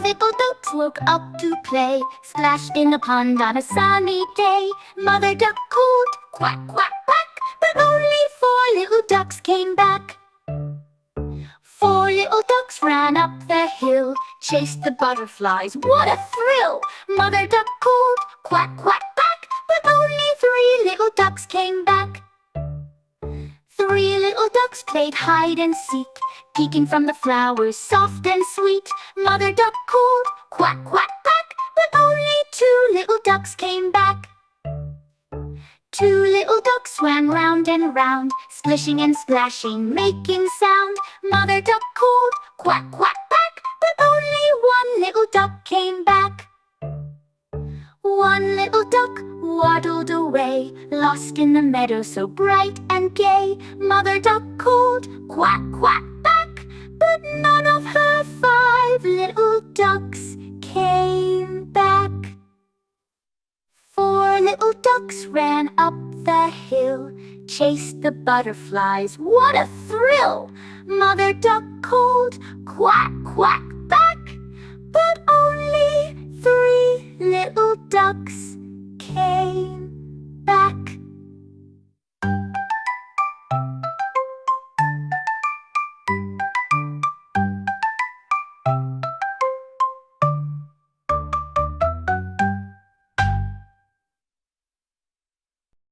little ducks woke up to play, splashed in the pond on a sunny day. Mother duck called, quack, quack, quack, but only 4 little ducks came back. 4 little ducks ran up the hill, chased the butterflies, what a thrill! Mother duck called, quack, quack, quack, but only 3 little ducks came back. 3 little ducks played hide and seek, peeking from the flowers soft and sweet. Mother duck called, quack, quack, quack, but only 2 little ducks came back. 2 little ducks swam round and round, splishing and splashing, making sound. Mother duck called, quack, quack, quack, but only 1 little duck came back. 1 little duck waddled away, lost in the meadow so bright and gay. Mother duck called, quack, quack, quack, but none of her 5 little ducks came back. 4 little ducks ran up the hill, chased the butterflies, what a thrill! Mother duck called, quack, quack, quack, but only 3 little ducks